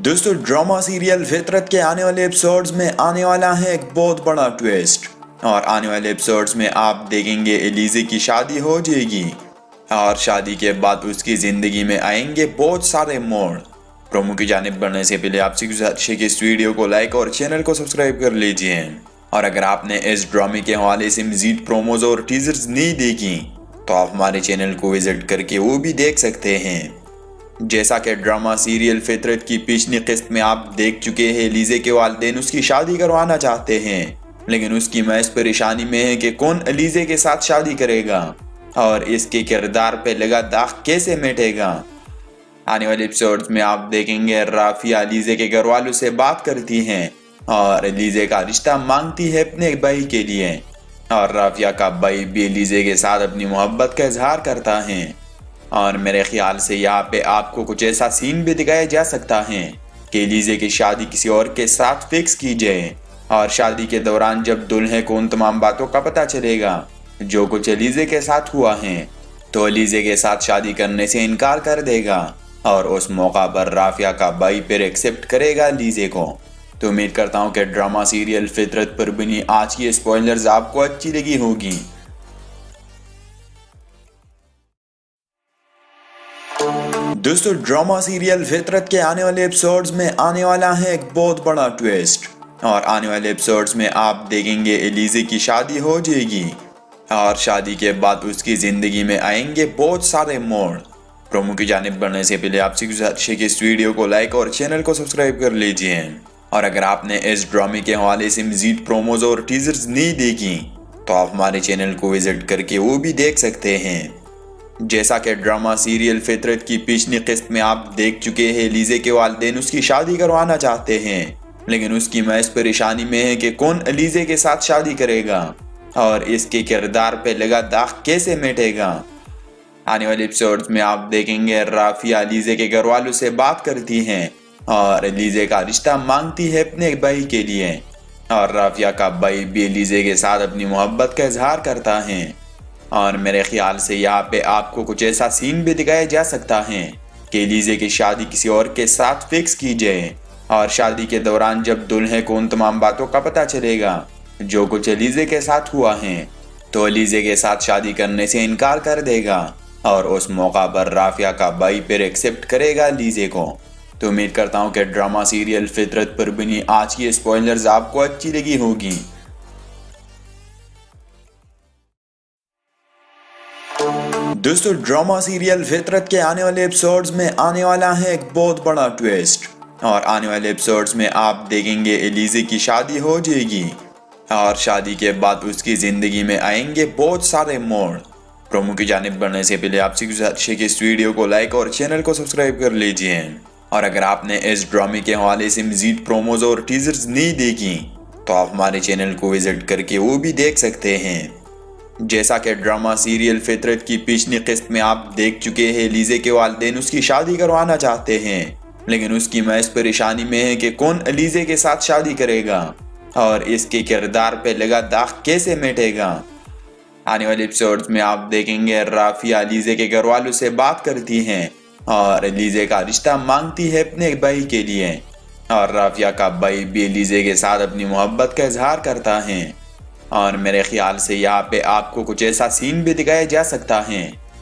दोस्तों drama serial फितरत के आने वाले एपिसोड्स में आने वाला है एक बहुत बड़ा ट्विस्ट। और आने वाले एपिसोड्स में आप देखेंगे एलिज़े की शादी हो जाएगी और शादी के बाद उसकी ज़िंदगी में आएंगे बहुत सारे मोड़। प्रोमो की जानिब बढ़ने से पहले आपसे गुजारिश है कि इस वीडियो को लाइक और चैनल को सब्सक्राइब कर लीजिए। और अगर आपने इस ड्रामे के हवाले से मज़ीद प्रोमोज और टीजर्स नहीं देखी तो आप हमारे चैनल को विजिट करके वो भी देख सकते हैं। जैसा कि ड्रामा सीरियल फितरत की पिछली किस्त में आप देख चुके हैं, एलिज़े के वालिदैन उसकी शादी करवाना चाहते हैं, लेकिन उसकी महज परेशानी में है कि कौन एलिज़े के साथ शादी करेगा और इसके किरदार पे लगा दाग कैसे मिटेगा। आने वाले एपिसोड्स में आप देखेंगे राफिया एलिज़े के घर वालों से बात करती हैं और एलिज़े का रिश्ता मांगती है अपने भाई के लिए, और राफिया का भाई भी एलिज़े के साथ अपनी मोहब्बत का इजहार करता है। और मेरे ख्याल से यहाँ पे आपको कुछ ऐसा सीन भी दिखाया जा सकता है कि एलिज़े की शादी किसी और के साथ फिक्स की जाए और शादी के दौरान जब दुल्हे को उन तमाम बातों का पता चलेगा जो कुछ एलिज़े के साथ हुआ है तो एलिज़े के साथ शादी करने से इनकार कर देगा और उस मौका पर राफिया का भाई फिर एक्सेप्ट करेगा एलिज़े को। तो उम्मीद करता हूँ कि ड्रामा सीरियल फितरत पर बनी आज की स्पॉयलर्स आपको अच्छी लगी होगी। दोस्तों ड्रामा सीरियल फितरत के आने वाले एपिसोड्स में आने वाला है एक बहुत बड़ा ट्विस्ट। और आने वाले एपिसोड्स में आप देखेंगे एलिज़े की शादी हो जाएगी और शादी के बाद उसकी ज़िंदगी में आएंगे बहुत सारे मोड़। प्रोमो की जानिब बढ़ने से पहले आपसे गुजारिश है कि इस वीडियो को लाइक और चैनल को सब्सक्राइब कर लीजिए। और अगर आपने इस ड्रामे के हवाले से मज़ीद प्रोमोज और टीजर्स नहीं देखी तो आप हमारे चैनल को विजिट करके वो भी देख सकते हैं। जैसा कि ड्रामा सीरियल फितरत की पिछली किस्त में आप देख चुके हैं, एलिज़े के वालिदैन उसकी शादी करवाना चाहते हैं, लेकिन उसकी महज परेशानी में है कि कौन एलिज़े के साथ शादी करेगा और इसके किरदार पे लगा दाग कैसे मिटेगा। आने वाले एपिसोड्स में आप देखेंगे राफिया एलिज़े के घर वालों से बात करती हैं और एलिज़े का रिश्ता मांगती है अपने भाई के लिए, और राफिया का भाई भी एलिज़े के साथ अपनी मोहब्बत का इजहार करता है। और मेरे ख्याल से यहाँ पे आपको कुछ ऐसा सीन भी दिखाया जा सकता है कि एलिज़े की शादी किसी और के साथ फिक्स की जाए और शादी के दौरान जब दुल्हे को उन तमाम बातों का पता चलेगा जो कुछ एलिज़े के साथ हुआ है तो एलिज़े के साथ शादी करने से इनकार कर देगा और उस मौका पर राफिया का भाई फिर एक्सेप्ट करेगा एलिज़े को। तो उम्मीद करता हूँ कि ड्रामा सीरियल फितरत पर बनी आज की स्पॉयलर्स आपको अच्छी लगी होगी। दोस्तों ड्रामा सीरियल फितरत के आने वाले एपिसोड्स में आने वाला है एक बहुत बड़ा ट्विस्ट। और आने वाले एपिसोड्स में आप देखेंगे एलिज़े की शादी हो जाएगी और शादी के बाद उसकी ज़िंदगी में आएंगे बहुत सारे मोड़। प्रोमो की जानिब बढ़ने से पहले आपसे गुजारिश है कि इस वीडियो को लाइक और चैनल को सब्सक्राइब कर लीजिए। और अगर आपने इस ड्रामे के हवाले से मज़ीद प्रोमोज और टीजर्स नहीं देखी तो आप हमारे चैनल को विजिट करके वो भी देख सकते हैं। जैसा कि ड्रामा सीरियल फितरत की पिछली किस्त में आप देख चुके हैं, एलिज़े के वालिदैन उसकी शादी करवाना चाहते हैं, लेकिन उसकी महज परेशानी में है कि कौन एलिज़े के साथ शादी करेगा और इसके किरदार पे लगा दाग कैसे मिटेगा। आने वाले एपिसोड्स में आप देखेंगे राफिया एलिज़े के घर वालों से बात करती हैं और एलिज़े का रिश्ता मांगती है अपने भाई के लिए, और राफिया का भाई भी एलिज़े के साथ अपनी मोहब्बत का इजहार करता है। और मेरे ख्याल से यहाँ पे आपको कुछ ऐसा सीन भी दिखाया जा सकता है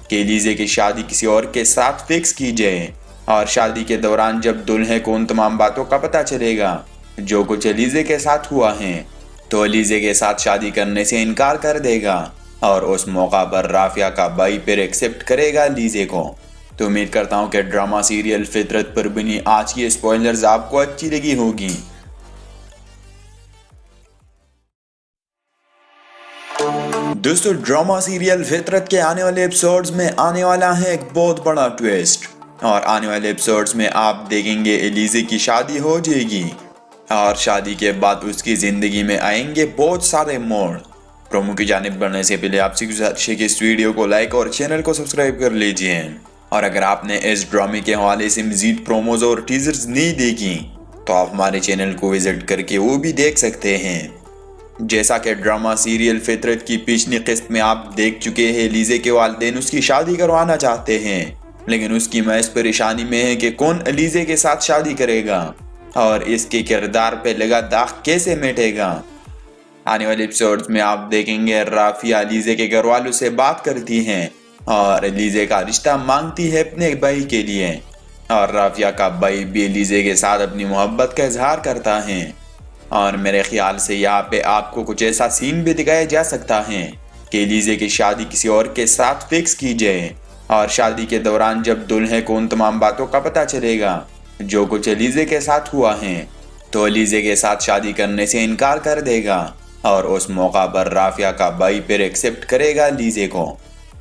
कि एलिज़े की शादी किसी और के साथ फिक्स की जाए और शादी के दौरान जब दुल्हे को उन तमाम बातों का पता चलेगा जो कुछ एलिज़े के साथ हुआ है तो एलिज़े के साथ शादी करने से इनकार कर देगा और उस मौका पर राफिया का भाई फिर एक्सेप्ट करेगा एलिज़े को। तो उम्मीद करता हूँ कि ड्रामा सीरियल फितरत पर बनी आज की स्पॉयलर्स आपको अच्छी लगी होगी। दोस्तों ड्रामा सीरियल फितरत के आने वाले एपिसोड्स में आने वाला है एक बहुत बड़ा ट्विस्ट। और आने वाले एपिसोड्स में आप देखेंगे एलिज़े की शादी हो जाएगी और शादी के बाद उसकी ज़िंदगी में आएंगे बहुत सारे मोड़। प्रोमो की जानिब बढ़ने से पहले आपसे गुजारिश है कि इस वीडियो को लाइक और चैनल को सब्सक्राइब कर लीजिए। और अगर आपने इस ड्रामे के हवाले से मज़ीद प्रोमोज और टीजर्स नहीं देखी तो आप हमारे चैनल को विजिट करके वो भी देख सकते हैं। जैसा कि ड्रामा सीरियल फितरत की पिछली किस्त में आप देख चुके हैं, एलिज़े के वालिदैन उसकी शादी करवाना चाहते हैं, लेकिन उसकी महज परेशानी में है कि कौन अलीज़े के साथ शादी करेगा और इसके किरदार पे लगा दाग कैसे मिटेगा। आने वाले एपिसोड्स में आप देखेंगे राफिया अलीज़े के घर वालों से बात करती हैं और अलीज़े का रिश्ता मांगती है अपने भाई के लिए, और राफिया का भाई भी अलीज़े के साथ अपनी मोहब्बत का इजहार करता है। और मेरे ख्याल से यहाँ पे आपको कुछ ऐसा सीन भी दिखाया जा सकता है कि अलीज़े की शादी किसी और के साथ फिक्स की जाए और शादी के दौरान जब दुल्हे को उन तमाम बातों का पता चलेगा जो कुछ अलीज़े के साथ हुआ है तो अलीज़े के साथ शादी करने से इनकार कर देगा और उस मौका पर राफिया का भाई फिर एक्सेप्ट करेगा अलीज़े को।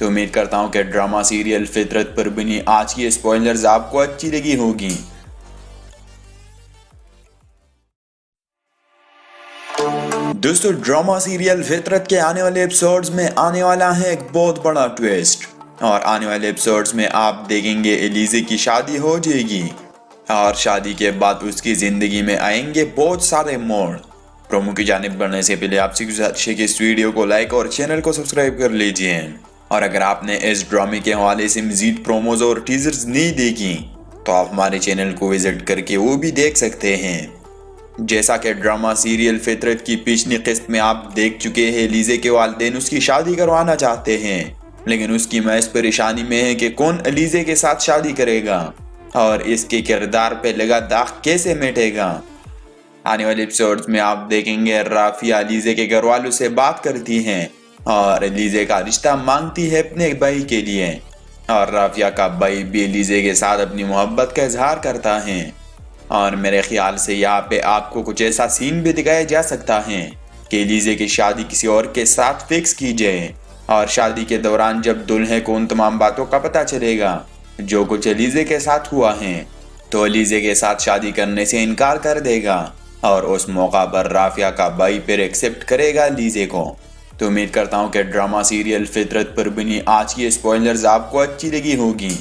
तो उम्मीद करता हूँ कि ड्रामा सीरियल फितरत पर बनी आज की स्पॉइलर्स आपको अच्छी लगी होगी। दोस्तों, ड्रामा सीरियल फितरत के आने वाले एपिसोड्स में आने वाला है एक बहुत बड़ा ट्विस्ट, और आने वाले एपिसोड्स में आप देखेंगे एलिज़े की शादी हो जाएगी और शादी के बाद उसकी ज़िंदगी में आएंगे बहुत सारे मोड़। प्रोमो की जानिब बढ़ने से पहले आपसे गुजारिश है कि इस वीडियो को लाइक और चैनल को सब्सक्राइब कर लीजिए, और अगर आपने इस ड्रामे के हवाले से मज़ीद प्रोमोज और टीजर्स नहीं देखी तो आप हमारे चैनल को विजिट करके वो भी देख सकते हैं। जैसा कि ड्रामा सीरियल फितरत की पिछली किस्त में आप देख चुके हैं, एलिज़े के वालिदैन उसकी शादी करवाना चाहते हैं, लेकिन उसकी महज परेशानी में है कि कौन अलीज़े के साथ शादी करेगा और इसके किरदार पे लगा दाग कैसे मिटेगा। आने वाले एपिसोड्स में आप देखेंगे राफिया अलीज़े के घर वालों से बात करती हैं और अलीज़े का रिश्ता मांगती है अपने भाई के लिए, और राफिया का भाई भी अलीज़े के साथ अपनी मोहब्बत का इजहार करता है। और मेरे ख्याल से यहाँ पे आपको कुछ ऐसा सीन भी दिखाया जा सकता है कि एलिज़े की शादी किसी और के साथ फिक्स की जाए और शादी के दौरान जब दुल्हे को उन तमाम बातों का पता चलेगा जो कुछ एलिज़े के साथ हुआ है तो एलिज़े के साथ शादी करने से इनकार कर देगा और उस मौका पर राफिया का भाई फिर एक्सेप्ट करेगा एलिज़े को। तो उम्मीद करता हूँ कि ड्रामा सीरियल फितरत पर बनी आज की स्पॉइलर्स आपको अच्छी लगी होगी।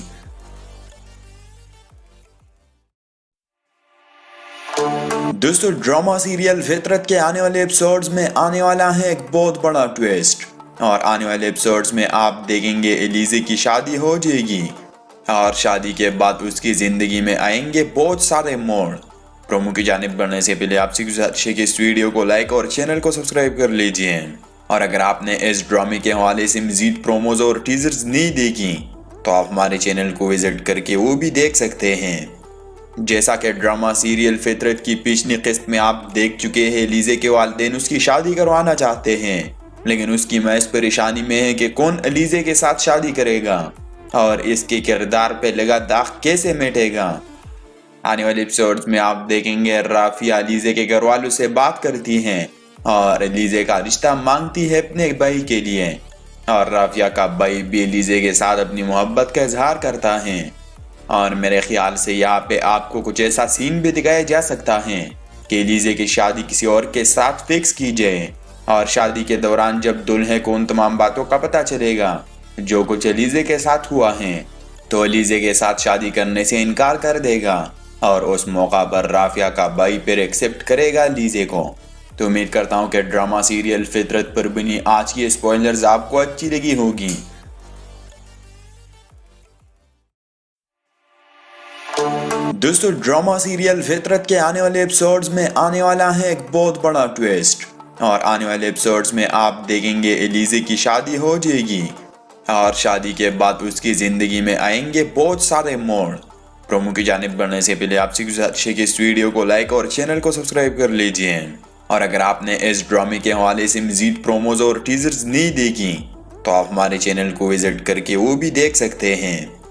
दोस्तों, ड्रामा सीरियल फितरत के आने वाले एपिसोड्स में आने वाला है एक बहुत बड़ा ट्विस्ट, और आने वाले एपिसोड्स में आप देखेंगे एलिज़े की शादी हो जाएगी और शादी के बाद उसकी ज़िंदगी में आएंगे बहुत सारे मोड़। प्रोमो की जानिब बढ़ने से पहले आपसे गुजारिश है कि इस वीडियो को लाइक और चैनल को सब्सक्राइब कर लीजिए, और अगर आपने इस ड्रामे के हवाले से मज़ीद प्रोमोज और टीजर्स नहीं देखी तो आप हमारे चैनल को विजिट करके वो भी देख सकते हैं। जैसा कि ड्रामा सीरियल फितरत की पिछली किस्त में आप देख चुके हैं, एलिज़े के वालिदैन उसकी शादी करवाना चाहते हैं, लेकिन उसकी महज परेशानी में है कि कौन अलीज़े के साथ शादी करेगा और इसके किरदार पे लगा दाग कैसे मिटेगा। आने वाले एपिसोड्स में आप देखेंगे राफिया अलीज़े के घर वालों से बात करती हैं और एलिज़े का रिश्ता मांगती है अपने भाई के लिए, और राफिया का भाई भी एलिज़े के साथ अपनी मोहब्बत का इजहार करता है। और मेरे ख्याल से यहाँ पे आपको कुछ ऐसा सीन भी दिखाया जा सकता है कि एलिज़े की शादी किसी और के साथ फिक्स की जाए और शादी के दौरान जब दुल्हे को उन तमाम बातों का पता चलेगा जो कुछ एलिज़े के साथ हुआ है तो एलिज़े के साथ शादी करने से इनकार कर देगा और उस मौका पर राफिया का भाई फिर एक्सेप्ट करेगा एलिज़े को। तो उम्मीद करता हूँ कि ड्रामा सीरियल फितरत पर बनी आज की स्पॉइलर्स आपको अच्छी लगी होगी। दोस्तों, ड्रामा सीरियल फितरत के आने वाले एपिसोड्स में आने वाला है एक बहुत बड़ा ट्विस्ट, और आने वाले एपिसोड्स में आप देखेंगे एलिज़े की शादी हो जाएगी और शादी के बाद उसकी ज़िंदगी में आएंगे बहुत सारे मोड़। प्रोमो की जानिब बढ़ने से पहले आपसे गुजारिश है कि इस वीडियो को लाइक और चैनल को सब्सक्राइब कर लीजिए, और अगर आपने इस ड्रामे के हवाले से मज़ीद प्रोमोज और टीजर्स नहीं देखी तो आप हमारे चैनल को विजिट करके वो भी देख सकते हैं।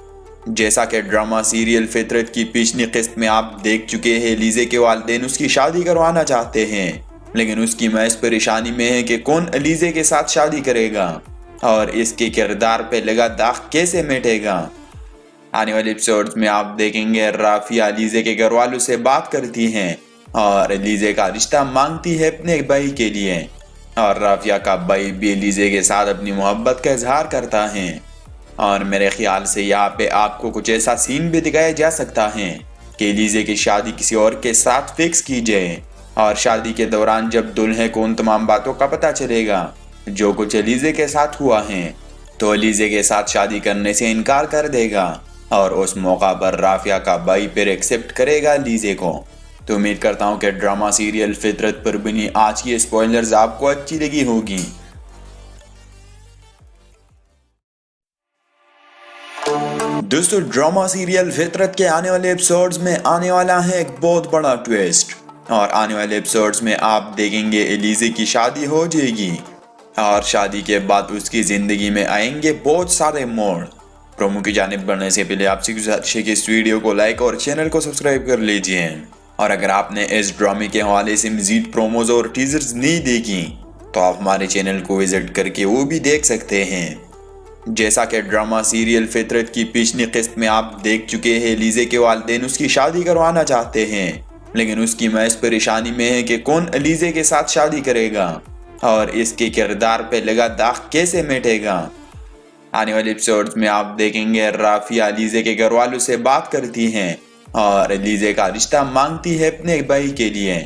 जैसा कि ड्रामा सीरियल फितरत की पिछली किस्त में आप देख चुके हैं, एलिज़े के वालिदैन उसकी शादी करवाना चाहते हैं, लेकिन उसकी महज परेशानी में है कि कौन अलीज़े के साथ शादी करेगा और इसके किरदार पे लगा दाग कैसे मिटेगा। आने वाले एपिसोड्स में आप देखेंगे राफिया अलीज़े के घर वालों से बात करती हैं और एलिज़े का रिश्ता मांगती है अपने भाई के लिए, और राफिया का भाई भी एलिज़े के साथ अपनी मोहब्बत का इजहार करता है। और मेरे ख्याल से यहाँ पे आपको कुछ ऐसा सीन भी दिखाया जा सकता है कि एलिज़े की शादी किसी और के साथ फिक्स की जाए और शादी के दौरान जब दुल्हे को उन तमाम बातों का पता चलेगा जो कुछ एलिज़े के साथ हुआ है तो एलिज़े के साथ शादी करने से इनकार कर देगा और उस मौका पर राफिया का भाई फिर एक्सेप्ट करेगा लीजे को। तो उम्मीद करता हूँ कि ड्रामा सीरियल फितरत पर बनी आज की स्पॉइलर्स आपको अच्छी लगी होगी। दोस्तों, ड्रामा सीरियल फितरत के आने वाले एपिसोड्स में आने वाला है एक बहुत बड़ा ट्विस्ट और आने वाले एपिसोड्स में आप देखेंगे एलिजे की शादी हो जाएगी और शादी के बाद उसकी जिंदगी में आएंगे बहुत सारे मोड़। प्रोमो की जानिब बढ़ने से पहले आपसे गुजारिश है कि इस वीडियो को लाइक और चैनल को सब्सक्राइब कर लीजिए और अगर आपने इस ड्रामे के हवाले से मजीद प्रोमोज और टीजर्स नहीं देखी तो आप हमारे चैनल को विजिट करके वो भी देख सकते हैं। जैसा कि ड्रामा सीरियल फितरत की पिछली किस्त में आप देख चुके हैं, एलिजे के वालिदैन उसकी शादी करवाना चाहते हैं लेकिन उसकी महज परेशानी में है कि कौन एलिजे के साथ शादी करेगा और इसके किरदार पे लगा दाग कैसे मिटेगा। आने वाले एपिसोड्स में आप देखेंगे राफिया एलिजे के घर वालों से बात करती हैं और एलिजे का रिश्ता मांगती है अपने भाई के लिए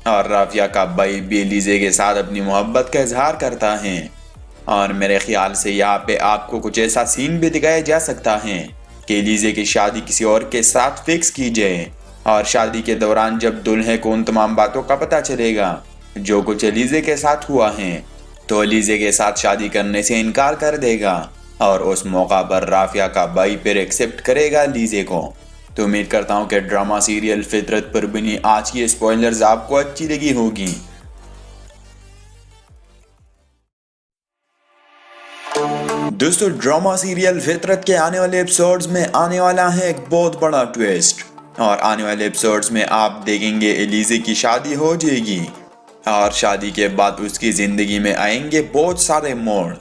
और राफिया का भाई भी एलिजे के साथ अपनी मोहब्बत का इजहार करता है और मेरे ख्याल से यहाँ पे आपको कुछ ऐसा सीन भी दिखाया जा सकता है कि एलिजे की शादी किसी और के साथ फिक्स की जाए और शादी के दौरान जब दुल्हे को उन तमाम बातों का पता चलेगा जो कुछ एलिजे के साथ हुआ है तो एलिजे के साथ शादी करने से इनकार कर देगा और उस मौका पर राफिया का भाई फिर एक्सेप्ट करेगा एलिजे को। तो उम्मीद करता हूँ कि ड्रामा सीरियल फितरत पर बनी आज की स्पॉइलर्स आपको अच्छी लगी होगी। दोस्तों, ड्रामा सीरियल फितरत के आने वाले एपिसोड्स में आने वाला है एक बहुत बड़ा ट्विस्ट और आने वाले एपिसोड्स में आप देखेंगे एलिजे की शादी हो जाएगी और शादी के बाद उसकी जिंदगी में आएंगे बहुत सारे मोड़।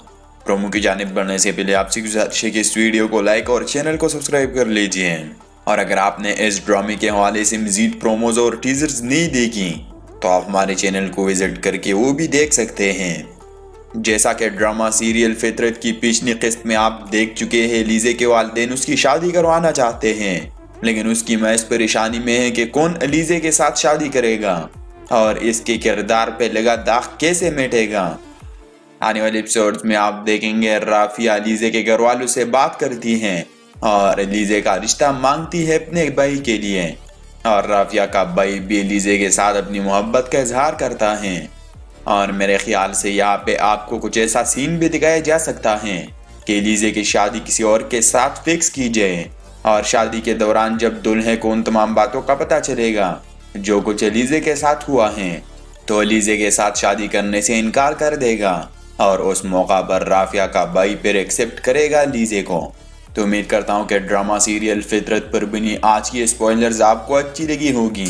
प्रोमो की जानिब बढ़ने से पहले आपसे गुजारिश है कि इस वीडियो को लाइक और चैनल को सब्सक्राइब कर लीजिए और अगर आपने इस ड्रामे के हवाले से मजीद प्रोमोज और टीजर्स नहीं देखी तो आप हमारे चैनल को विजिट करके वो भी देख सकते हैं। जैसा कि ड्रामा सीरियल फितरत की पिछली किस्त में आप देख चुके हैं, एलिजे के वालिदैन उसकी शादी करवाना चाहते हैं लेकिन उसकी महज परेशानी में है कि कौन एलिजे के साथ शादी करेगा और इसके किरदार पे लगा दाग कैसे मिटेगा। आने वाले एपिसोड्स में आप देखेंगे राफिया एलिजे के घर वालों से बात करती हैं और एलिजे का रिश्ता मांगती है अपने भाई के लिए और राफिया का भाई भी एलिजे के साथ अपनी मोहब्बत का इजहार करता है और मेरे ख्याल से यहाँ पे आपको कुछ ऐसा सीन भी दिखाया जा सकता है कि एलिजे की शादी किसी और के साथ फिक्स की जाए और शादी के दौरान जब दुल्हे को उन तमाम बातों का पता चलेगा जो कुछ एलिजे के साथ हुआ है तो एलिजे के साथ शादी करने से इनकार कर देगा और उस मौका पर राफिया का भाई फिर एक्सेप्ट करेगा एलिजे को। तो उम्मीद करता हूँ कि ड्रामा सीरियल फितरत पर बनी आज की स्पॉइलर्स आपको अच्छी लगी होगी।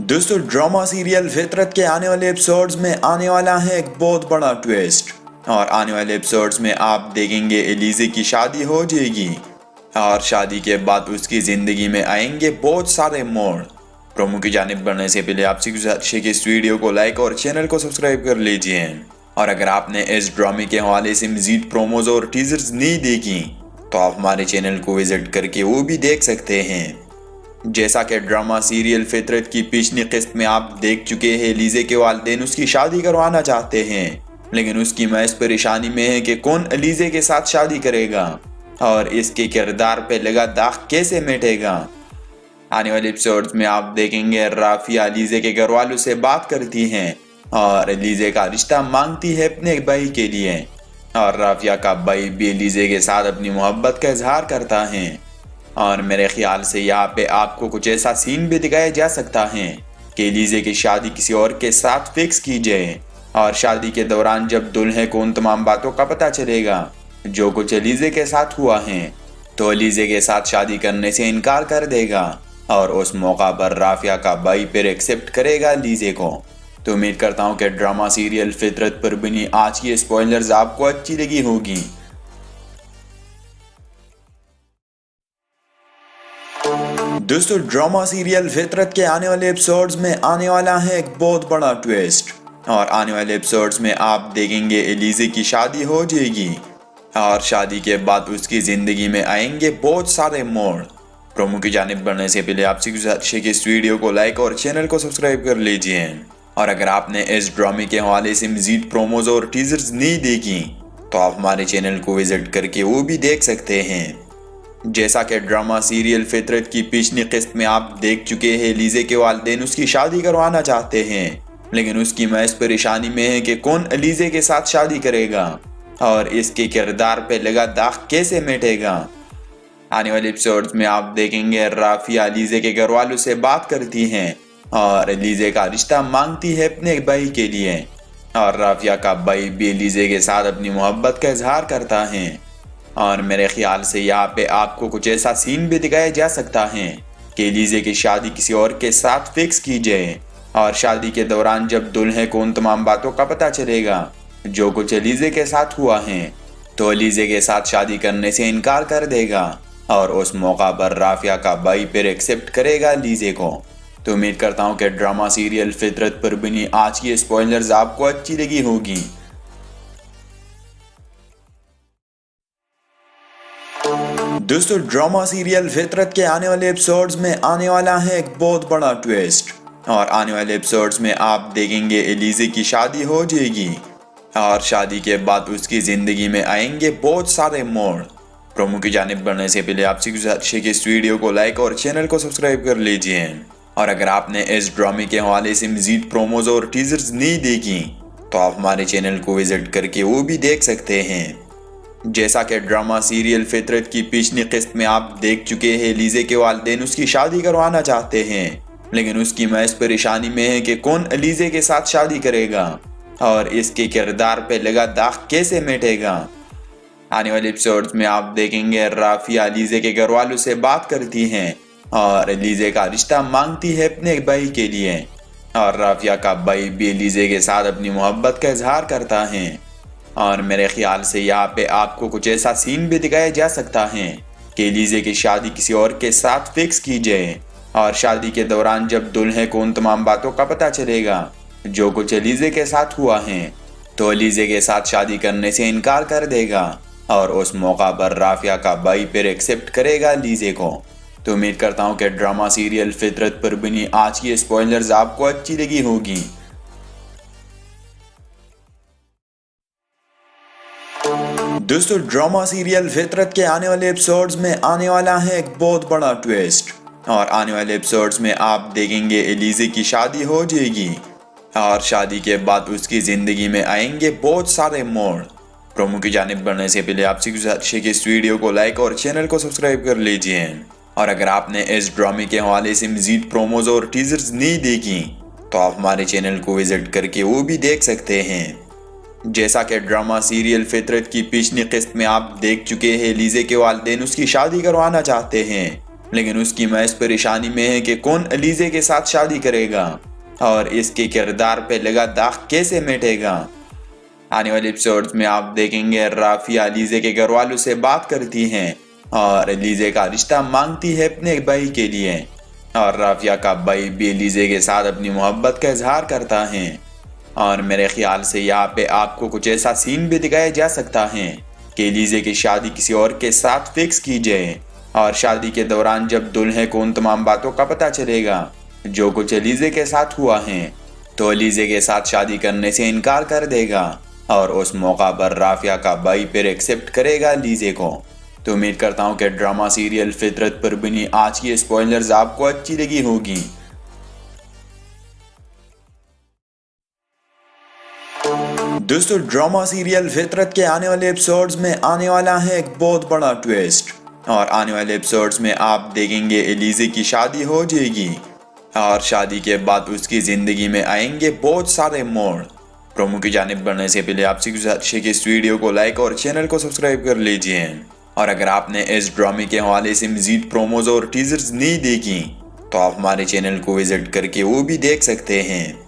दोस्तों, ड्रामा सीरियल फितरत के आने वाले एपिसोड्स में आने वाला है एक बहुत बड़ा ट्विस्ट और आने वाले एपिसोड्स में आप देखेंगे एलिजे की शादी हो जाएगी और शादी के बाद उसकी जिंदगी में आएंगे बहुत सारे मोड़। प्रोमो की जानिब बढ़ने से पहले आपसे गुजारिश है कि इस वीडियो को लाइक और चैनल को सब्सक्राइब कर लीजिए और अगर आपने इस ड्रामे के हवाले से मजीद प्रोमोज और टीजर्स नहीं देखी तो आप हमारे चैनल को विजिट करके वो भी देख सकते हैं। जैसा कि ड्रामा सीरियल फितरत की पिछली किस्त में आप देख चुके हैं, एलिजे के वालिदैन उसकी शादी करवाना चाहते हैं लेकिन उसकी महज परेशानी में है कि कौन एलिजे के साथ शादी करेगा और इसके किरदार पे लगा दाग कैसे मिटेगा। आने वाले एपिसोड्स में आप देखेंगे राफिया एलिजे के घर वालों से बात करती हैं और एलिजे का रिश्ता मांगती है अपने भाई के लिए और राफिया का भाई भी एलिजे के साथ अपनी मोहब्बत का इजहार करता है और मेरे ख्याल से यहाँ पे आपको कुछ ऐसा सीन भी दिखाया जा सकता है कि एलिजे की शादी किसी और के साथ फिक्स की जाए और शादी के दौरान जब दुल्हे को उन तमाम बातों का पता चलेगा जो कुछ एलिजे के साथ हुआ है तो एलिजे के साथ शादी करने से इनकार कर देगा और उस मौका पर राफिया का भाई फिर एक्सेप्ट करेगा एलिजे को। तो उम्मीद करता हूँ कि ड्रामा सीरियल फितरत पर बनी आज की स्पॉइलर्स आपको अच्छी लगी होगी। दोस्तों, ड्रामा सीरियल फितरत के आने वाले एपिसोड्स में आने वाला है एक बहुत बड़ा ट्विस्ट और आने वाले एपिसोड्स में आप देखेंगे एलिजे की शादी हो जाएगी और शादी के बाद उसकी जिंदगी में आएंगे बहुत सारे मोड़। प्रोमो की जानिब बढ़ने से पहले आपसे गुजारिश है कि इस वीडियो को लाइक और चैनल को सब्सक्राइब कर लीजिए और अगर आपने इस ड्रामे के हवाले से मजीद प्रोमोज और टीजर्स नहीं देखी तो आप हमारे चैनल को विजिट करके वो भी देख सकते हैं। जैसा कि ड्रामा सीरियल फितरत की पिछली किस्त में आप देख चुके हैं, लीजे के वालिदैन उसकी शादी करवाना चाहते हैं, लेकिन उसकी महज परेशानी में है कि कौन अलीजे के साथ शादी करेगा और इसके किरदार पे लगा दाग कैसे मिटेगा। आने वाले एपिसोड्स में आप देखेंगे राफिया अलीजे के घर वालों से बात करती हैं और अलीजे का रिश्ता मांगती है अपने भाई के लिए, और राफिया का भाई भी अलीजे के साथ अपनी मोहब्बत का इजहार करता है। और मेरे ख्याल से यहाँ पे आपको कुछ ऐसा सीन भी दिखाया जा सकता है कि अलीजे की शादी किसी और के साथ फिक्स की जाए, और शादी के दौरान जब दुल्हे को उन तमाम बातों का पता चलेगा जो कुछ अलीजे के साथ हुआ है, तो अलीजे के साथ शादी करने से इनकार कर देगा, और उस मौका पर राफिया का भाई फिर एक्सेप्ट करेगा अलीजे को। तो उम्मीद करता हूँ कि ड्रामा सीरियल फितरत पर बनी आज की स्पॉइलर्स आपको अच्छी लगी होगी। दोस्तों, ड्रामा सीरियल फितरत के आने वाले एपिसोड्स में आने वाला है एक बहुत बड़ा ट्विस्ट, और आने वाले एपिसोड्स में आप देखेंगे एलिजे की शादी हो जाएगी और शादी के बाद उसकी जिंदगी में आएंगे बहुत सारे मोड़। प्रोमो की जानिब बढ़ने से पहले आपसे गुजारिश है कि इस वीडियो को लाइक और चैनल को सब्सक्राइब कर लीजिए, और अगर आपने इस ड्रामे के हवाले से मजीद प्रोमोज और टीजर्स नहीं देखी तो आप हमारे चैनल को विजिट करके वो भी देख सकते हैं। जैसा कि ड्रामा सीरियल फितरत की पिछली किस्त में आप देख चुके हैं, लीजे के वालिदैन उसकी शादी करवाना चाहते हैं, लेकिन उसकी महज परेशानी में है कि कौन अलीजे के साथ शादी करेगा और इसके किरदार पे लगा दाग कैसे मिटेगा। आने वाले एपिसोड्स में आप देखेंगे राफिया अलीजे के घर वालों से बात करती हैं और अलीजे का रिश्ता मांगती है अपने भाई के लिए, और राफिया का भाई भी अलीजे के साथ अपनी मोहब्बत का इजहार करता है। और मेरे ख्याल से यहाँ पे आपको कुछ ऐसा सीन भी दिखाया जा सकता है कि अलीजे की शादी किसी और के साथ फिक्स की जाए, और शादी के दौरान जब दुल्हे को उन तमाम बातों का पता चलेगा जो कुछ अलीजे के साथ हुआ है, तो अलीजे के साथ शादी करने से इनकार कर देगा, और उस मौका पर राफिया का भाई फिर एक्सेप्ट करेगा अलीजे को। तो उम्मीद करता हूँ कि ड्रामा सीरियल फितरत पर बनी आज की स्पॉइलर्स आपको अच्छी लगी होगी। दोस्तों, ड्रामा सीरियल फितरत के आने वाले एपिसोड्स में आने वाला है एक बहुत बड़ा ट्विस्ट, और आने वाले एपिसोड्स में आप देखेंगे एलिजे की शादी हो जाएगी और शादी के बाद उसकी जिंदगी में आएंगे बहुत सारे मोड़। प्रोमो की जानिब बढ़ने से पहले आपसे गुजारिश है कि इस वीडियो को लाइक और चैनल को सब्सक्राइब कर लीजिए, और अगर आपने इस ड्रामे के हवाले से मजीद प्रोमोज और टीजर्स नहीं देखी तो आप हमारे चैनल को विजिट करके वो भी देख सकते हैं। जैसा कि ड्रामा सीरियल फितरत की पिछली किस्त में आप देख चुके हैं, लीजे के वालिदैन उसकी शादी करवाना चाहते हैं, लेकिन उसकी महज परेशानी में है कि कौन अलीजे के साथ शादी करेगा और इसके किरदार पे लगा दाग कैसे मिटेगा। आने वाले एपिसोड्स में आप देखेंगे राफिया अलीजे के घर वालों से बात करती हैं और अलीजे का रिश्ता मांगती है अपने भाई के लिए, और राफिया का भाई भी अलीजे के साथ अपनी मोहब्बत का इजहार करता है। और मेरे ख्याल से यहाँ पे आपको कुछ ऐसा सीन भी दिखाया जा सकता है कि अलीजे की शादी किसी और के साथ फिक्स की जाए, और शादी के दौरान जब दुल्हे को उन तमाम बातों का पता चलेगा जो कुछ अलीजे के साथ हुआ है, तो अलीजे के साथ शादी करने से इनकार कर देगा, और उस मौका पर राफिया का भाई फिर एक्सेप्ट करेगा अलीजे को। तो उम्मीद करता हूँ कि ड्रामा सीरियल फितरत पर बनी आज की स्पॉइलर्स आपको अच्छी लगी होगी। दोस्तों, ड्रामा सीरियल फितरत के आने वाले एपिसोड्स में आने वाला है एक बहुत बड़ा ट्विस्ट, और आने वाले एपिसोड्स में आप देखेंगे एलिजे की शादी हो जाएगी और शादी के बाद उसकी जिंदगी में आएंगे बहुत सारे मोड़। प्रोमो की जानिब बढ़ने से पहले आपसे गुजारिश है कि इस वीडियो को लाइक और चैनल को सब्सक्राइब कर लीजिए, और अगर आपने इस ड्रामे के हवाले से मजीद प्रोमोज और टीजर्स नहीं देखी तो आप हमारे चैनल को विजिट करके वो भी देख सकते हैं।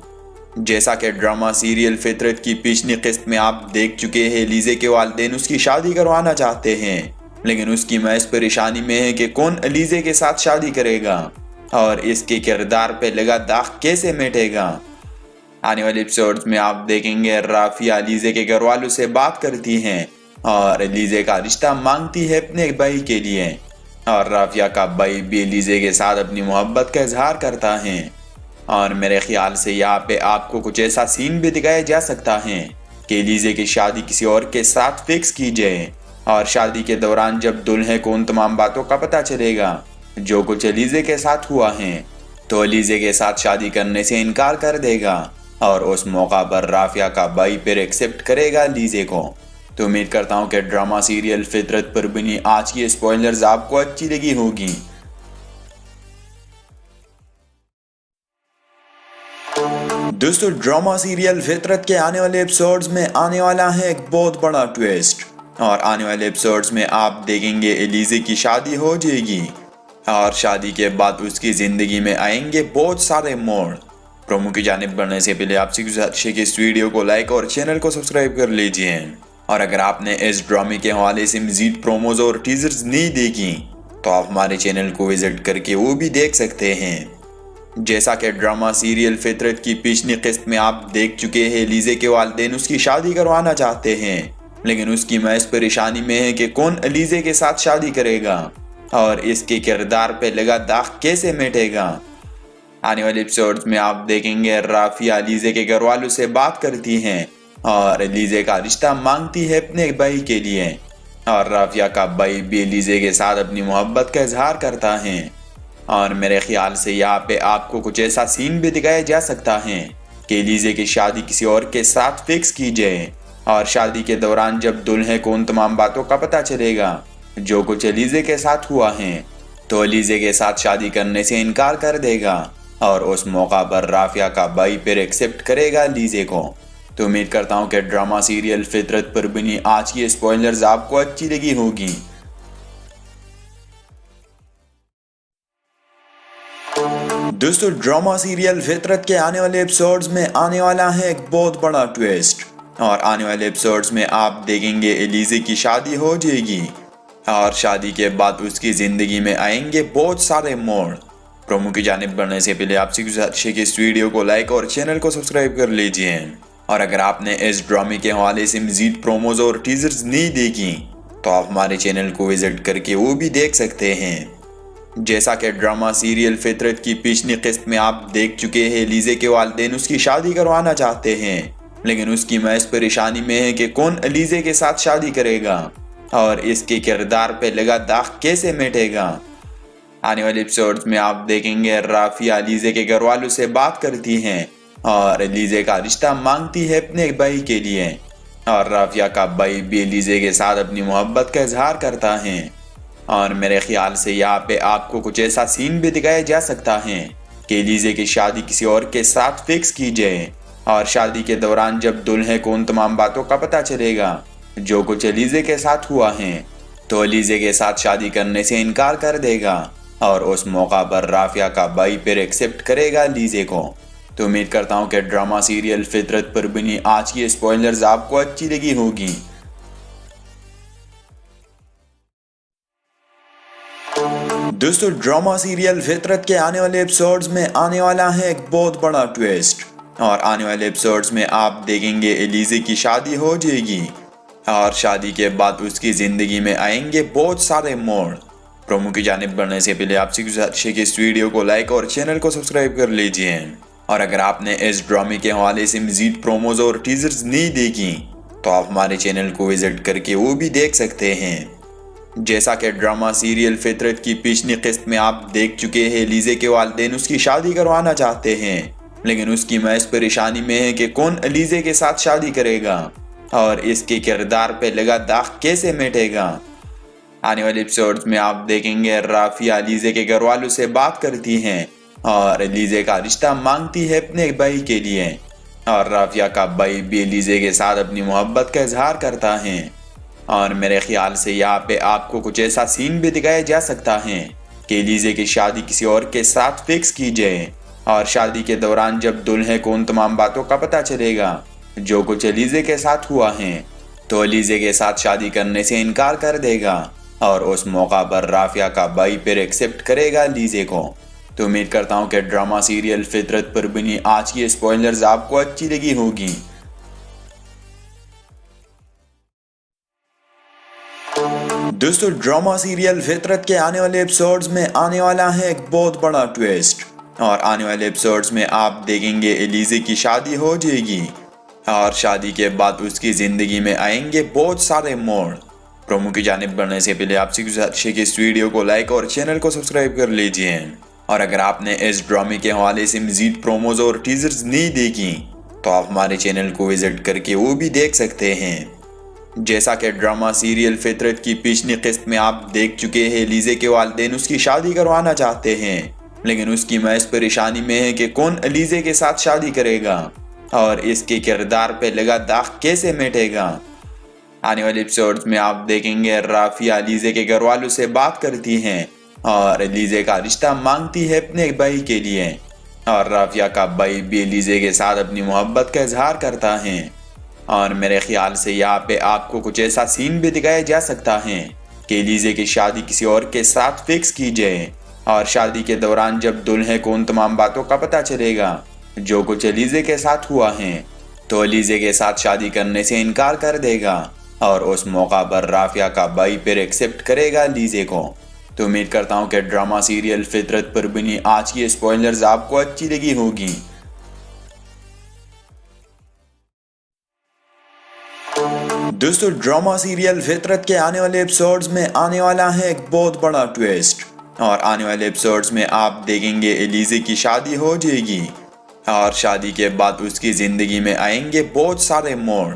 जैसा कि ड्रामा सीरियल फितरत की पिछली किस्त में आप देख चुके हैं, लीजे के वालिदैन उसकी शादी करवाना चाहते हैं, लेकिन उसकी महज परेशानी में है कि कौन अलीजे के साथ शादी करेगा और इसके किरदार पे लगा दाग कैसे मिटेगा। आने वाले एपिसोड्स में आप देखेंगे राफिया अलीजे के घर वालों से बात करती हैं और अलीजे का रिश्ता मांगती है अपने भाई के लिए, और राफिया का भाई भी अलीजे के साथ अपनी मोहब्बत का इजहार करता है। और मेरे ख्याल से यहाँ पे आपको कुछ ऐसा सीन भी दिखाया जा सकता है कि एलिजे की शादी किसी और के साथ फिक्स की जाए और शादी के दौरान जब दुल्हे को उन तमाम बातों का पता चलेगा जो कुछ एलिजे के साथ हुआ है तो एलिजे के साथ शादी करने से इनकार कर देगा और उस मौका पर राफिया का भाई फिर एक्सेप्ट करेगा एलिजे को। तो उम्मीद करता हूँ कि ड्रामा सीरियल फितरत पर बनी आज की स्पॉइलर्स आपको अच्छी लगी होगी। दोस्तों ड्रामा सीरियल फितरत के आने वाले एपिसोड्स में आने वाला है एक बहुत बड़ा ट्विस्ट और आने वाले एपिसोड्स में आप देखेंगे एलिजे की शादी हो जाएगी और शादी के बाद उसकी जिंदगी में आएंगे बहुत सारे मोड़। प्रोमो की जानिब बढ़ने से पहले आपसे गुजारिश है कि इस वीडियो को लाइक और चैनल को सब्सक्राइब कर लीजिए और अगर आपने इस ड्रामे के हवाले से मजीद प्रोमोज और टीजर्स नहीं देखी तो आप हमारे चैनल को विजिट करके वो भी देख सकते हैं। जैसा कि ड्रामा सीरियल फितरत की पिछली किस्त में आप देख चुके हैं, एलिजे के वालिदैन उसकी शादी करवाना चाहते हैं लेकिन उसकी महज परेशानी में है कि कौन एलिजे के साथ शादी करेगा और इसके किरदार पे लगा दाग कैसे मिटेगा। आने वाले एपिसोड्स में आप देखेंगे राफिया एलिजे के घर वालों से बात करती हैं और एलिजे का रिश्ता मांगती है अपने भाई के लिए और राफिया का भाई भी एलिजे के साथ अपनी मोहब्बत का इजहार करता है और मेरे ख्याल से यहाँ पे आपको कुछ ऐसा सीन भी दिखाया जा सकता है कि एलिजे की शादी किसी और के साथ फिक्स की जाए और शादी के दौरान जब दुल्हे को उन तमाम बातों का पता चलेगा जो कुछ एलिजे के साथ हुआ है तो एलिजे के साथ शादी करने से इनकार कर देगा और उस मौका पर राफिया का भाई फिर एक्सेप्ट करेगा एलिजे को। तो उम्मीद करता हूँ कि ड्रामा सीरियल फितरत पर बनी आज की स्पॉइलर्स आपको अच्छी लगी होगी। दोस्तों ड्रामा सीरियल फितरत के आने वाले एपिसोड्स में आने वाला है एक बहुत बड़ा ट्विस्ट और आने वाले एपिसोड्स में आप देखेंगे एलिजे की शादी हो जाएगी और शादी के बाद उसकी जिंदगी में आएंगे बहुत सारे मोड़। प्रोमो की जानिब बढ़ने से पहले आपसे गुजारिश है कि इस वीडियो को लाइक और चैनल को सब्सक्राइब कर लीजिए और अगर आपने इस ड्रामे के हवाले से मजीद प्रोमोज और टीजर्स नहीं देखी तो आप हमारे चैनल को विजिट करके वो भी देख सकते हैं। जैसा कि ड्रामा सीरियल फितरत की पिछली किस्त में आप देख चुके हैं, एलिजे के वालिदैन उसकी शादी करवाना चाहते हैं लेकिन उसकी महज परेशानी में है कि कौन एलिजे के साथ शादी करेगा और इसके किरदार पे लगा दाग कैसे मिटेगा। आने वाले एपिसोड्स में आप देखेंगे राफिया एलिजे के घर वालों से बात करती हैं और एलिजे का रिश्ता मांगती है अपने भाई के लिए और राफिया का भाई भी एलिजे के साथ अपनी मोहब्बत का इजहार करता है और मेरे ख्याल से यहाँ पे आपको कुछ ऐसा सीन भी दिखाया जा सकता है कि एलिजे की शादी किसी और के साथ फिक्स की जाए और शादी के दौरान जब दुल्हे को उन तमाम बातों का पता चलेगा जो कुछ एलिजे के साथ हुआ है तो एलिजे के साथ शादी करने से इनकार कर देगा और उस मौका पर राफिया का भाई फिर एक्सेप्ट करेगा एलिजे को। तो उम्मीद करता हूँ कि ड्रामा सीरियल फितरत पर बनी आज की स्पॉइलर्स आपको अच्छी लगी होगी। दोस्तों ड्रामा सीरियल फितरत के आने वाले एपिसोड्स में आने वाला है एक बहुत बड़ा ट्विस्ट और आने वाले एपिसोड्स में आप देखेंगे एलिजे की शादी हो जाएगी और शादी के बाद उसकी जिंदगी में आएंगे बहुत सारे मोड़। प्रोमो की जानिब बढ़ने से पहले आपसे गुजारिश है कि इस वीडियो को लाइक और चैनल को सब्सक्राइब कर लीजिए और अगर आपने इस ड्रामे के हवाले से मजीद प्रोमोज और टीजर्स नहीं देखी तो आप हमारे चैनल को विजिट करके वो भी देख सकते हैं। जैसा कि ड्रामा सीरियल फितरत की पिछली किस्त में आप देख चुके हैं, एलिजे के वालिदैन उसकी शादी करवाना चाहते हैं लेकिन उसकी महज परेशानी में है कि कौन एलिजे के साथ शादी करेगा और इसके किरदार पे लगा दाग कैसे मिटेगा। आने वाले एपिसोड्स में आप देखेंगे राफिया एलिजे के घर वालों से बात करती हैं और एलिजे का रिश्ता मांगती है अपने भाई के लिए और राफिया का भाई भी एलिजे के साथ अपनी मोहब्बत का इजहार करता है और मेरे ख्याल से यहाँ पे आपको कुछ ऐसा सीन भी दिखाया जा सकता है कि एलिजे की शादी किसी और के साथ फिक्स की जाए और शादी के दौरान जब दुल्हे को उन तमाम बातों का पता चलेगा जो कुछ एलिजे के साथ हुआ है तो एलिजे के साथ शादी करने से इनकार कर देगा और उस मौका पर राफिया का भाई फिर एक्सेप्ट करेगा एलिजे को। तो उम्मीद करता हूँ कि ड्रामा सीरियल फितरत पर बनी आज की स्पॉइलर्स आपको अच्छी लगी होगी। दोस्तों ड्रामा सीरियल फितरत के आने वाले एपिसोड्स में आने वाला है एक बहुत बड़ा ट्विस्ट और आने वाले एपिसोड्स में आप देखेंगे एलिजे की शादी हो जाएगी और शादी के बाद उसकी जिंदगी में आएंगे बहुत सारे मोड़। प्रोमो की जानिब बढ़ने से पहले आपसे गुजारिश है कि इस वीडियो को लाइक और चैनल को सब्सक्राइब कर लीजिए। और अगर आपने इस ड्रामे के हवाले से मजीद प्रोमोज और टीजर्स नहीं देखी तो आप हमारे चैनल को विजिट करके वो भी देख सकते हैं। जैसा कि ड्रामा सीरियल फितरत की पिछली किस्त में आप देख चुके हैं, लीजे के वालिदैन उसकी शादी करवाना चाहते हैं, लेकिन उसकी महज परेशानी में है कि कौन अलीजे के साथ शादी करेगा और इसके किरदार पे लगा दाग कैसे मिटेगा। आने वाले एपिसोड्स में आप देखेंगे राफिया अलीजे के घर वालों से बात करती हैं और अलीजे का रिश्ता मांगती है अपने भाई के लिए, और राफिया का भाई भी अलीजे के साथ अपनी मोहब्बत का इजहार करता है। और मेरे ख्याल से यहाँ पे आपको कुछ ऐसा सीन भी दिखाया जा सकता है कि अलीजे की शादी किसी और के साथ फिक्स की जाए और शादी के दौरान जब दुल्हे को उन तमाम बातों का पता चलेगा जो कुछ अलीजे के साथ हुआ है तो अलीजे के साथ शादी करने से इनकार कर देगा और उस मौका पर राफिया का भाई फिर एक्सेप्ट करेगा अलीजे को। तो उम्मीद करता हूँ कि ड्रामा सीरियल फितरत पर बनी आज की स्पॉइलर्स आपको अच्छी लगी होगी। दोस्तों, ड्रामा सीरियल फितरत के आने वाले एपिसोड्स में आने वाला है एक बहुत बड़ा ट्विस्ट, और आने वाले एपिसोड्स में आप देखेंगे एलिजे की शादी हो जाएगी और शादी के बाद उसकी जिंदगी में आएंगे बहुत सारे मोड़।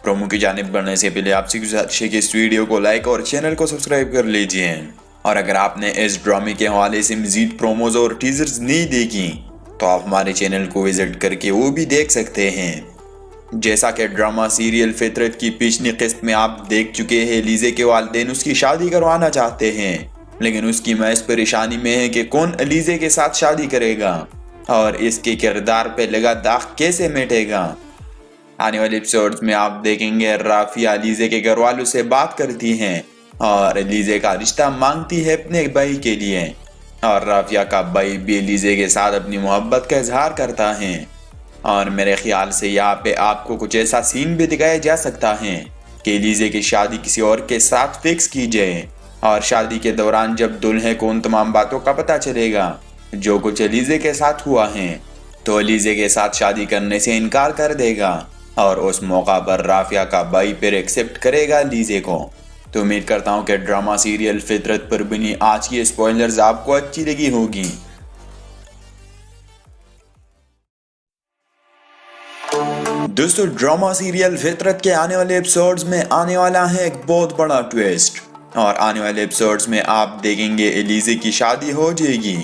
प्रोमो की जानिब बढ़ने से पहले आपसे गुजारिश है कि इस वीडियो को लाइक और चैनल को सब्सक्राइब कर लीजिए। और अगर आपने इस ड्रामे के हवाले से मजीद प्रोमोज और टीजर्स नहीं देखी तो आप हमारे चैनल को विजिट करके वो भी देख सकते हैं। जैसा कि ड्रामा सीरियल फितरत की पिछली किस्त में आप देख चुके हैं, लीजे के वालिदैन उसकी शादी करवाना चाहते हैं, लेकिन उसकी महज परेशानी में है कि कौन अलीजे के साथ शादी करेगा और इसके किरदार पे लगा दाग कैसे मिटेगा। आने वाले एपिसोड्स में आप देखेंगे राफिया अलीजे के घर वालों से बात करती हैं और अलीजे का रिश्ता मांगती है अपने भाई के लिए, और राफिया का भाई भी अलीजे के साथ अपनी मोहब्बत का इजहार करता है। और मेरे ख्याल से यहाँ पे आपको कुछ ऐसा सीन भी दिखाया जा सकता है कि अलीजे की शादी किसी और के साथ फिक्स की जाए और शादी के दौरान जब दुल्हे को उन तमाम बातों का पता चलेगा जो कुछ अलीजे के साथ हुआ है तो अलीजे के साथ शादी करने से इनकार कर देगा और उस मौका पर राफिया का भाई फिर एक्सेप्ट करेगा अलीजे को। तो उम्मीद करता हूँ कि ड्रामा सीरियल फितरत पर बनी आज की स्पॉइलर्स आपको अच्छी लगी होगी। दोस्तों, ड्रामा सीरियल फितरत के आने वाले एपिसोड्स में आने वाला है एक बहुत बड़ा ट्विस्ट, और आने वाले एपिसोड्स में आप देखेंगे एलिजे की शादी हो जाएगी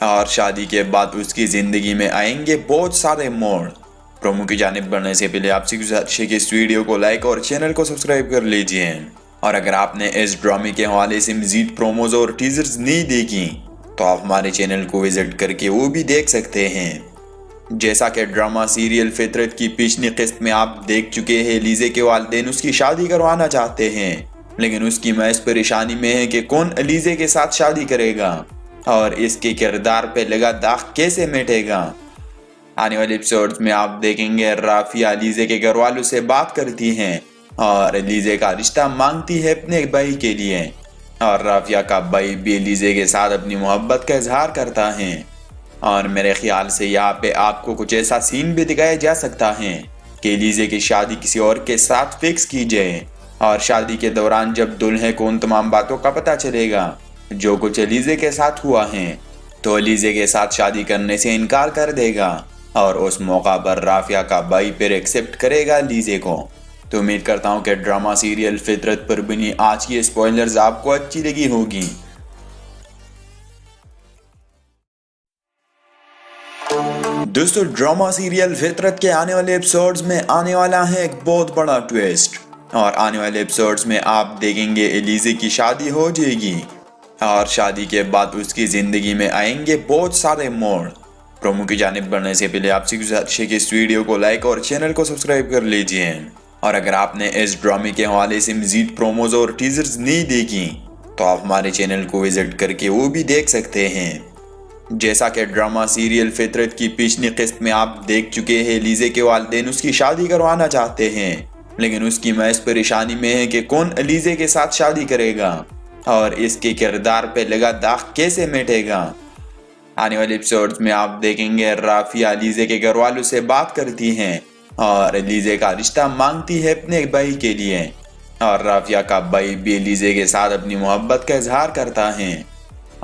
और शादी के बाद उसकी जिंदगी में आएंगे बहुत सारे मोड़। प्रोमो की जानिब बढ़ने से पहले आपसे गुजारिश है कि इस वीडियो को लाइक और चैनल को सब्सक्राइब कर लीजिए। और अगर आपने इस ड्रामे के हवाले से मजीद प्रोमोज और टीजर्स नहीं देखी तो आप हमारे चैनल को विजिट करके वो भी देख सकते हैं। जैसा कि ड्रामा सीरियल फितरत की पिछली किस्त में आप देख चुके हैं, लीजे के वालिदैन उसकी शादी करवाना चाहते हैं, लेकिन उसकी महज परेशानी में है कि कौन अलीजे के साथ शादी करेगा और इसके किरदार पे लगा दाग कैसे मिटेगा। आने वाले एपिसोड्स में आप देखेंगे राफिया अलीजे के घर वालों से बात करती हैं और अलीजे का रिश्ता मांगती है अपने भाई के लिए, और राफिया का भाई भी अलीजे के साथ अपनी मोहब्बत का इजहार करता है। और मेरे ख्याल से यहाँ पे आपको कुछ ऐसा सीन भी दिखाया जा सकता है कि अलीजे की शादी किसी और के साथ फिक्स की जाए और शादी के दौरान जब दुल्हे को उन तमाम बातों का पता चलेगा जो कुछ अलीजे के साथ हुआ है तो अलीजे के साथ शादी करने से इनकार कर देगा और उस मौका पर राफिया का भाई फिर एक्सेप्ट करेगा अलीजे को। तो उम्मीद करता हूँ कि ड्रामा सीरियल फितरत पर बनी आज की स्पॉइलर्स आपको अच्छी लगी होगी। दोस्तों, ड्रामा सीरियल फितरत के आने वाले एपिसोड्स में आने वाला है एक बहुत बड़ा ट्विस्ट, और आने वाले एपिसोड्स में आप देखेंगे एलिजे की शादी हो जाएगी और शादी के बाद उसकी जिंदगी में आएंगे बहुत सारे मोड़। प्रोमो की जानिब बढ़ने से पहले आपसे गुजारिश है कि इस वीडियो को लाइक और चैनल को सब्सक्राइब कर लीजिए। और अगर आपने इस ड्रामे के हवाले से मजीद प्रोमोज और टीजर्स नहीं देखी तो आप हमारे चैनल को विजिट करके वो भी देख सकते हैं। जैसा कि ड्रामा सीरियल फितरत की पिछली किस्त में आप देख चुके हैं, लीजे के वालिदैन उसकी शादी करवाना चाहते हैं, लेकिन उसकी महज परेशानी में है कि कौन अलीजे के साथ शादी करेगा और इसके किरदार पे लगा दाग कैसे मिटेगा। आने वाले एपिसोड्स में आप देखेंगे राफिया अलीजे के घर वालों से बात करती हैं और एलिजे का रिश्ता मांगती है अपने भाई के लिए। और राफिया का भाई भी एलिजे के साथ अपनी मोहब्बत का इजहार करता है।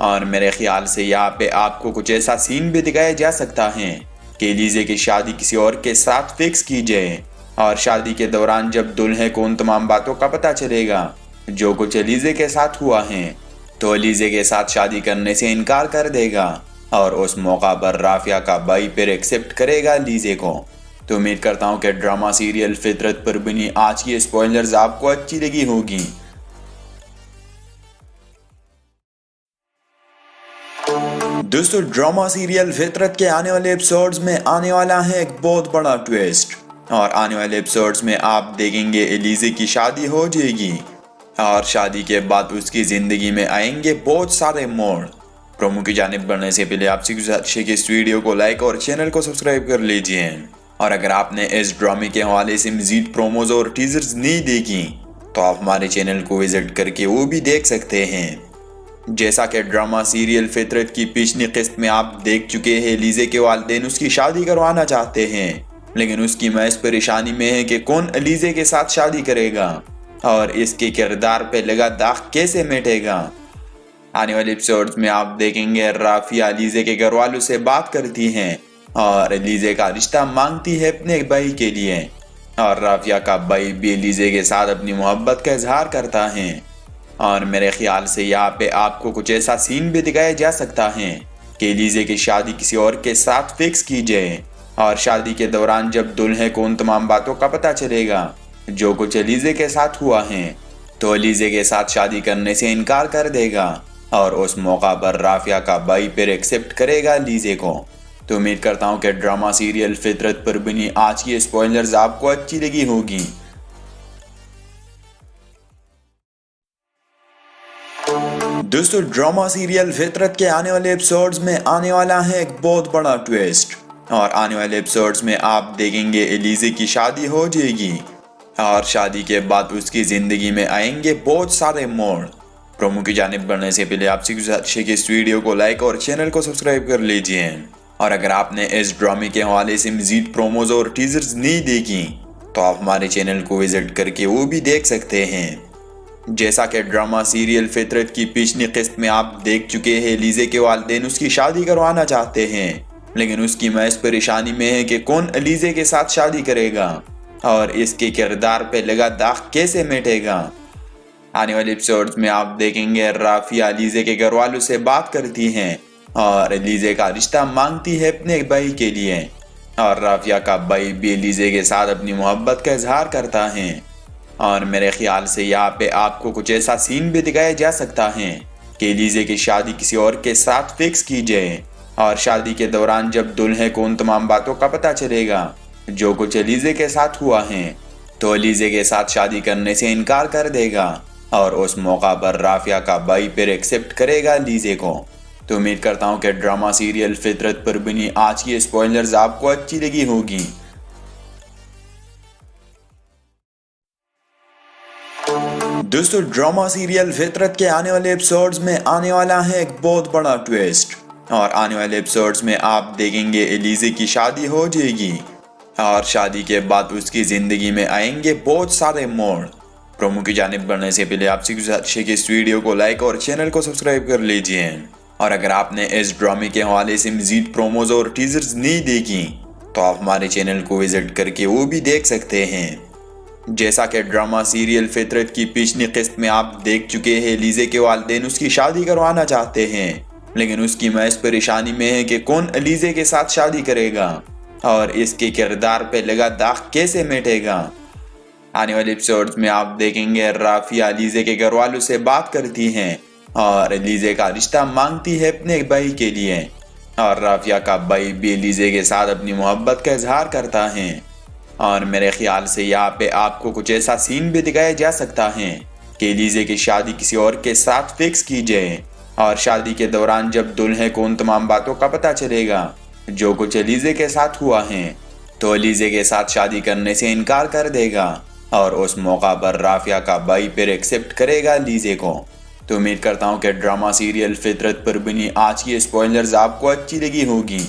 और मेरे ख्याल से यहाँ पे आपको कुछ ऐसा सीन भी दिखाया जा सकता है कि एलिजे की शादी किसी और के साथ फिक्स की जाए और शादी के दौरान जब दुल्हे को उन तमाम बातों का पता चलेगा जो कुछ एलिजे के साथ हुआ है तो एलिजे के साथ शादी करने से इनकार कर देगा और उस मौका पर राफिया का भाई फिर एक्सेप्ट करेगा एलिजे को। तो उम्मीद करता हूँ कि ड्रामा सीरियल फितरत पर बनी आज की स्पॉइलर्स आपको अच्छी लगी होगी। दोस्तों ड्रामा सीरियल फितरत के आने वाले एपिसोड्स में आने वाला है एक बहुत बड़ा ट्विस्ट और आने वाले एपिसोड्स में आप देखेंगे एलिजे की शादी हो जाएगी और शादी के बाद उसकी जिंदगी में आएंगे बहुत सारे मोड़। प्रोमो की जानिब बढ़ने से पहले आपसे गुजारिश है कि इस वीडियो को लाइक और चैनल को सब्सक्राइब कर लीजिए और अगर आपने इस ड्रामे के हवाले से मजीद प्रोमोज और टीजर्स नहीं देखी तो आप हमारे चैनल को विजिट करके वो भी देख सकते हैं। जैसा कि ड्रामा सीरियल फितरत की पिछली किस्त में आप देख चुके हैं, एलिजे के वालिदैन उसकी शादी करवाना चाहते हैं लेकिन उसकी महज परेशानी में है कि कौन एलिजे के साथ शादी करेगा और इसके किरदार पे लगा दाग कैसे मिटेगा। आने वाले एपिसोड्स में आप देखेंगे राफिया एलिजे के घर वालों से बात करती हैं और एलिजे का रिश्ता मांगती है अपने भाई के लिए और राफिया का भाई भी एलिजे के साथ अपनी मोहब्बत का इजहार करता है। और मेरे ख्याल से यहाँ पे आपको कुछ ऐसा सीन भी दिखाया जा सकता है कि एलिजे की शादी किसी और के साथ फिक्स की जाए और शादी के दौरान जब दुल्हे को उन तमाम बातों का पता चलेगा जो कुछ एलिजे के साथ हुआ है तो एलिजे के साथ शादी करने से इनकार कर देगा और उस मौका पर राफिया का भाई फिर एक्सेप्ट करेगा एलिजे को। तो उम्मीद करता हूँ कि ड्रामा सीरियल फितरत पर बनी आज की स्पॉइलर्स आपको अच्छी लगी होगी। दोस्तों ड्रामा सीरियल फितरत के आने वाले एपिसोड्स में आने वाला है एक बहुत बड़ा ट्विस्ट और आने वाले एपिसोड्स में आप देखेंगे एलिजे की शादी हो जाएगी और शादी के बाद उसकी जिंदगी में आएंगे बहुत सारे मोड़। प्रोमो की जानिब बढ़ने से पहले आपसे गुजारिश है कि इस वीडियो को लाइक और चैनल को सब्सक्राइब कर लीजिए और अगर आपने इस ड्रामे के हवाले से मजीद प्रोमोज और टीजर्स नहीं देखी तो आप हमारे चैनल को विजिट करके वो भी देख सकते हैं। जैसा कि ड्रामा सीरियल फितरत की पिछली किस्त में आप देख चुके हैं, एलिजे के वालिदैन उसकी शादी करवाना चाहते हैं लेकिन उसकी महज परेशानी में है कि कौन एलिजे के साथ शादी करेगा और इसके किरदार पे लगा दाग कैसे मिटेगा। आने वाले एपिसोड्स में आप देखेंगे राफिया एलिजे के घर वालों से बात करती हैं और एलिजे का रिश्ता मांगती है अपने भाई के लिए और राफिया का भाई भी एलिजे के साथ अपनी मोहब्बत का इजहार करता है। और मेरे ख्याल से यहाँ पे आपको कुछ ऐसा सीन भी दिखाया जा सकता है कि एलिजे की शादी किसी और के साथ फिक्स की जाए और शादी के दौरान जब दुल्हे को उन तमाम बातों का पता चलेगा जो कुछ एलिजे के साथ हुआ है तो एलिजे के साथ शादी करने से इनकार कर देगा और उस मौका पर राफिया का भाई फिर एक्सेप्ट करेगा एलिजे को। तो उम्मीद करता हूँ कि ड्रामा सीरियल फितरत पर बनी आज की स्पॉइलर्स आपको अच्छी लगी होगी। दोस्तों ड्रामा सीरियल फितरत के आने वाले एपिसोड्स में आने वाला है एक बहुत बड़ा ट्विस्ट और आने वाले एपिसोड्स में आप देखेंगे एलिजे की शादी हो जाएगी और शादी के बाद उसकी जिंदगी में आएंगे बहुत सारे मोड़। प्रोमो की जानिब बढ़ने से पहले आपसे गुजारिश है कि इस वीडियो को लाइक और चैनल को सब्सक्राइब कर लीजिए और अगर आपने इस ड्रामे के हवाले से मजीद प्रोमोज और टीजर्स नहीं देखी तो आप हमारे चैनल को विजिट करके वो भी देख सकते हैं। जैसा कि ड्रामा सीरियल फितरत की पिछली किस्त में आप देख चुके हैं, एलिजे के वालिदैन उसकी शादी करवाना चाहते हैं लेकिन उसकी महज परेशानी में है कि कौन एलिजे के साथ शादी करेगा और इसके किरदार पे लगा दाग कैसे मिटेगा। आने वाले एपिसोड्स में आप देखेंगे राफिया एलिजे के घर वालों से बात करती हैं और एलिजे का रिश्ता मांगती है अपने भाई के लिए और राफिया का भाई भी एलिजे के साथ अपनी मोहब्बत का इजहार करता है। और मेरे ख्याल से यहाँ पे आपको कुछ ऐसा सीन भी दिखाया जा सकता है कि एलिजे की शादी किसी और के साथ फिक्स की जाए और शादी के दौरान जब दुल्हे को उन तमाम बातों का पता चलेगा जो कुछ एलिजे के साथ हुआ है तो एलिजे के साथ शादी करने से इनकार कर देगा और उस मौका पर राफिया का भाई फिर एक्सेप्ट करेगा एलिजे को। तो उम्मीद करता हूँ कि ड्रामा सीरियल फितरत पर बनी आज की स्पॉइलर्स आपको अच्छी लगी होगी।